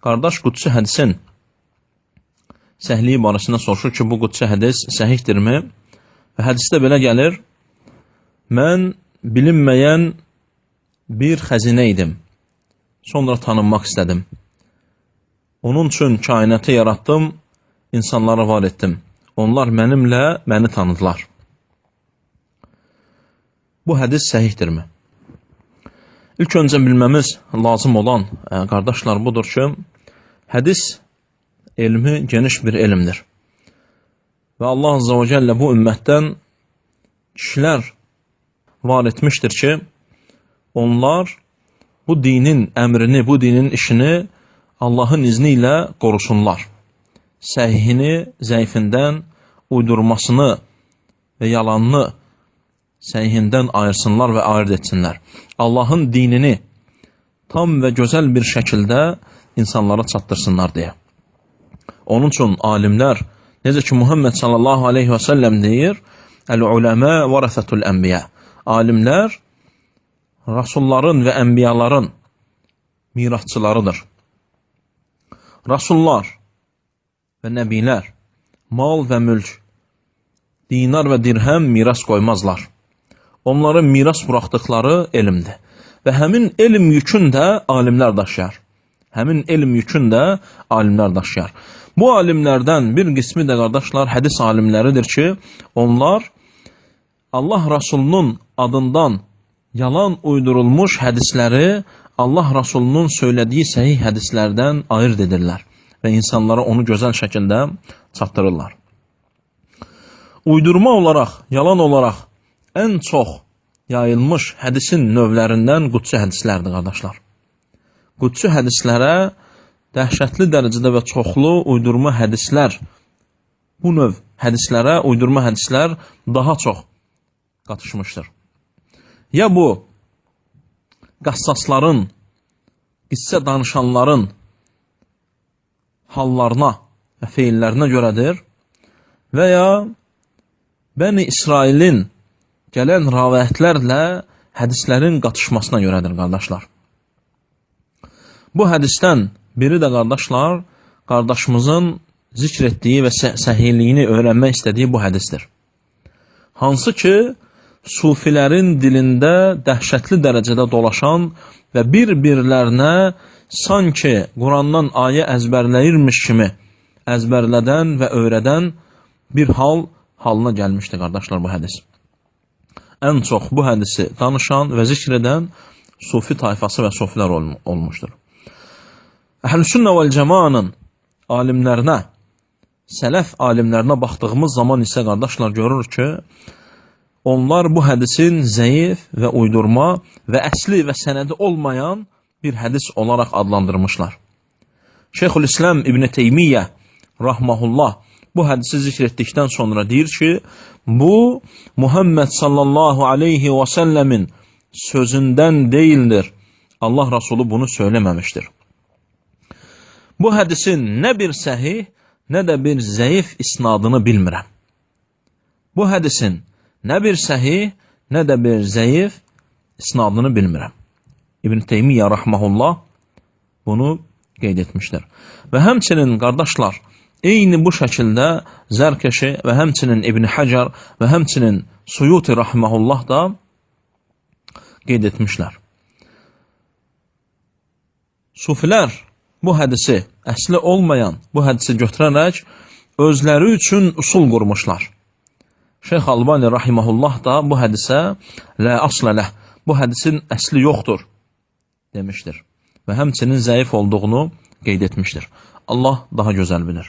Qardaş qudsi hədisin səhliyi barəsində soruşur ki, bu qudsi hədis səhihdirmi? Və hədisdə belə gəlir, mən bilinməyən bir xəzinə idim, sonra tanınmaq istədim. Onun üçün kainatı yaratdım, insanları var etdim. Onlar məni tanıdılar. Bu hədis səhihdirmi? İlk öncə bilməmiz lazım olan, qardaşlar, budur ki, hədis elmi geniş bir elmdir. Və Allah Azza və Cəllə bu ümmətdən kişilər var etmişdir ki, onlar bu dinin əmrini, bu dinin işini Allahın izni ilə qorusunlar. Səhihini zəifindən, uydurmasını və yalanını səhihindən ayırsınlar və ayırt etsinlər. Allahın dinini tam və gözəl bir şəkildə insanlara çatdırsınlar deyə. Onun üçün alimlər, necə ki Muhammed sallallahu aleyhi və səlləm deyir, Əl-uləmə vərəsətul ənbiyə. Alimlər rasulların və ənbiyaların mirasçılarıdır. Rasullar və nəbilər mal və mülk, dinar və dirhəm miras qoymazlar. Onların miras buraxdıqları elmdir. Və həmin elm yükün də alimlər daşıyar. Həmin elm yükün də alimlər daşıyar. Bu alimlərdən bir qismi də qardaşlar hədis alimləridir ki, onlar Allah Rasulunun adından yalan uydurulmuş hədisləri Allah Rasulunun söylədiyi səhih hədislərdən ayırt edirlər və insanlara onu gözəl şəkildə çatdırırlar. Uydurma olaraq, yalan olaraq ən çox yayılmış hədisin növlərindən qudsi hədislərdir, qardaşlar. Qudsi hədislərə dəhşətli dərəcədə və çoxlu uydurma hədislər, bu növ hədislərə uydurma hədislər daha çox qatışmışdır. Ya bu, qassasların, qissə danışanların hallarına və feillərinə görədir və ya Bəni İsrailin gələn rəvayətlərlə hədislərin qatışmasına görədir, qardaşlar. Bu hədisdən biri də, qardaşlar, qardaşımızın zikr etdiyi və səhihliyini öyrənmək istədiyi bu hədisdir. Hansı ki, sufilərin dilində dəhşətli dərəcədə dolaşan və bir-birlərinə sanki Qurandan ayə əzbərləyirmiş kimi əzbərlədən və öyrədən bir halına gəlmişdir, qardaşlar, bu hədis. Ən çox bu hədisi danışan və zikr edən sufi tayfası və sufilər olmuşdur. Əhl-Sünnə vəl-Cəmaənin alimlərinə, sələf alimlərinə baxdığımız zaman isə, qardaşlar, görürük ki, onlar bu hədisin zəif və uydurma və əsli və sənədi olmayan bir hədis olaraq adlandırmışlar. Şeyxülislam İbn Teymiyyə rahmehullah bu hədisi zikr etdikdən sonra deyir ki, bu Muhammed sallallahu aleyhi və səlləmin sözündən deyildir. Allah Rasulü bunu söyləməmişdir. Bu hədisin nə bir səhih, nə də bir zəif isnadını bilmirəm. Bu hədisin nə bir səhih, nə də bir zəif isnadını bilmirəm. İbn Teymiyyə rahmehullah bunu qeyd etmişdir. Və həmçinin, qardaşlar, eyni bu şəkildə Zərkeşi və həmçinin İbn Hacar və həmçinin Suyuti rahmehullah da qeyd etmişlər. Sufilər bu hədisi, əsli olmayan bu hədisi götürərək özləri üçün usul qurmuşlar. Şeyx Albani rahimehullah da bu hədisə la asla ləh, bu hədisin əsli yoxdur demişdir və həmçinin zəif olduğunu qeyd etmişdir. Allah daha gözəl bilir.